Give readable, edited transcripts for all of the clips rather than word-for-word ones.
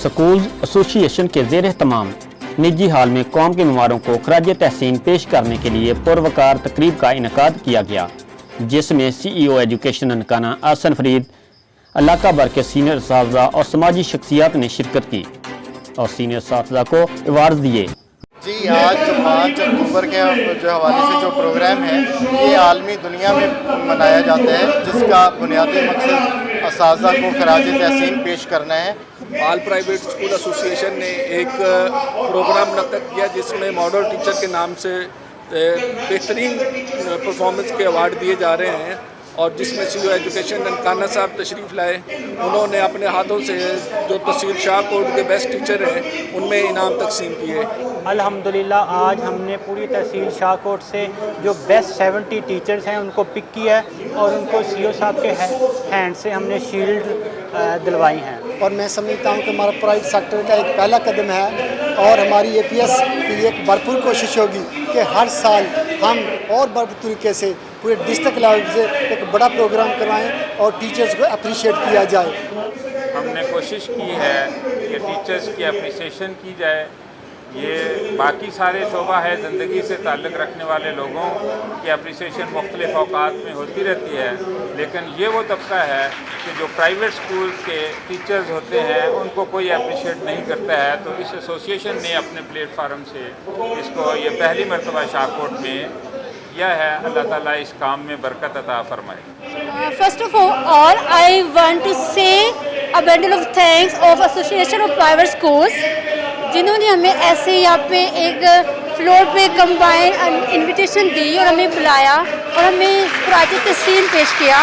School association के ज़ेर तमाम निजी हाल में कौम के बीमारों को खराज तहसीन पेश करने के लिए पुरवकार तकरीब का इनकाद किया गया, जिसमें CEO एजुकेशन ननकाना आसन फरीद, इलाका भर के सीनियर असातिज़ा और समाजी शख्सियात ने शिरकत की और सीनियर असातिज़ा को अवार्ड दिए। जी, आज जो 5 अक्टूबर के जो हवाले से जो प्रोग्राम है ये आलमी दुनिया में मनाया जाता है, जिसका बुनियादी मकसद असातिज़ा को खराज तहसीन पेश करना है। ऑल प्राइवेट स्कूल एसोसिएशन ने एक प्रोग्राम मुनक्कद किया जिसमें मॉडल टीचर के नाम से बेहतरीन परफॉर्मेंस के अवार्ड दिए जा रहे हैं और जिसमें CEO एजुकेशन ननकाना साहब तशरीफ़ लाए। उन्होंने अपने हाथों से जो तहसील शाहकोट के बेस्ट टीचर हैं उनमें इनाम तकसीम किए। अल्हम्दुलिल्लाह आज हमने पूरी तहसील शाहकोट से जो बेस्ट 70 टीचर्स हैं उनको पिक किया है और उनको CEO साहब के हैंड से हमने शील्ड दिलवाई हैं। और मैं समझता हूँ कि हमारा प्राइवेट सेक्टर का एक पहला कदम है और हमारी APS की एक भरपूर कोशिश होगी कि हर साल हम और भरपूर तरीके से पूरे डिस्ट्रिक्ट लेवल से एक बड़ा प्रोग्राम करवाएं और टीचर्स को अप्रिशिएट किया जाए। हमने कोशिश की है कि टीचर्स की अप्रिसिएशन की जाए। ये बाकी सारे शोबा है, ज़िंदगी से ताल्लुक़ रखने वाले लोगों की अप्रिसिएशन मुख्तलिफ़ औक़ात में होती रहती है, लेकिन ये वो तबका है कि जो प्राइवेट स्कूल के टीचर्स होते हैं उनको कोई अप्रिशिएट नहीं करता है। तो इस एसोसिएशन ने अपने प्लेटफार्म से इसको ये पहली मरतबा शाहकोट में किया है। अल्लाह ताला इस काम में बरकत अता फरमाए। First of all, I want to say a bundle of thanks of Association of Private Schools, जिन्होंने हमें ऐसे यहाँ पे एक फ्लोर पे कंबाइन इनविटेशन दी और हमें बुलाया और हमें खराज तहसीन पेश किया।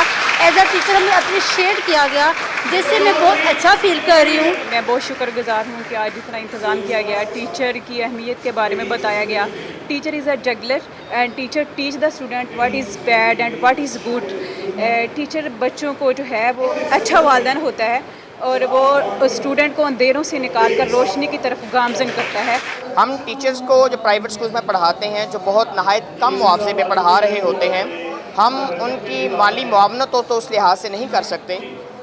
एज अ टीचर हमें अप्रिशिएट किया गया, जिससे मैं बहुत अच्छा फील कर रही हूँ। मैं बहुत शुक्रगुजार हूँ कि आज इतना इंतज़ाम किया गया, टीचर की अहमियत के बारे में बताया गया। Teacher is a juggler and teacher teach the student what is bad and what is good. Teacher बच्चों को जो है वो अच्छा वालिदैन होता है और वो स्टूडेंट को अंधेरों से निकाल कर रोशनी की तरफ गामज़न करता है। हम टीचर्स को जो प्राइवेट स्कूल्स में पढ़ाते हैं, जो बहुत नहायत कम मुआवजे पे पढ़ा रहे होते हैं, हम उनकी माली मुआवनत तो उस लिहाज से नहीं कर सकते,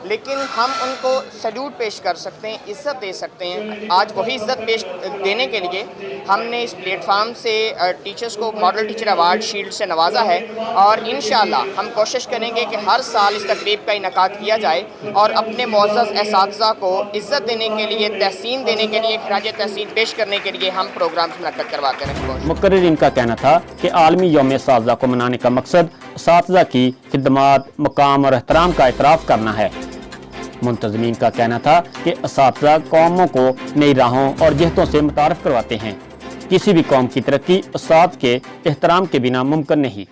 लेकिन हम उनको सैल्यूट पेश कर सकते हैं, इज़्ज़त दे सकते हैं। आज वही इज़्ज़त पेश देने के लिए हमने इस प्लेटफार्म से टीचर्स को मॉडल टीचर अवार्ड शील्ड से नवाजा है और इंशाअल्लाह हम कोशिश करेंगे कि हर साल इस तकरीब का इनकाद किया जाए और अपने मुअज़्ज़ज़ असातिज़ा को इज़्ज़त देने के लिए, तहसीन देने के लिए, खराज तहसीन पेश करने के लिए हम प्रोग्राम्स मुनक्कद करवाते रहें। मुकर्रिरीन का कहना था कि आलमी यौम असातिज़ा को मनाने का मकसद असातिज़ा की खिदमत, मकाम और एहतराम का इतराफ़ करना है। मुंतज़मीन का कहना था कि असातिज़ा कौमों को नई राहों और जहतों से मुतारफ़ करवाते हैं। किसी भी कौम की तरक्की उस्ताद के एहतराम के बिना मुमकिन नहीं।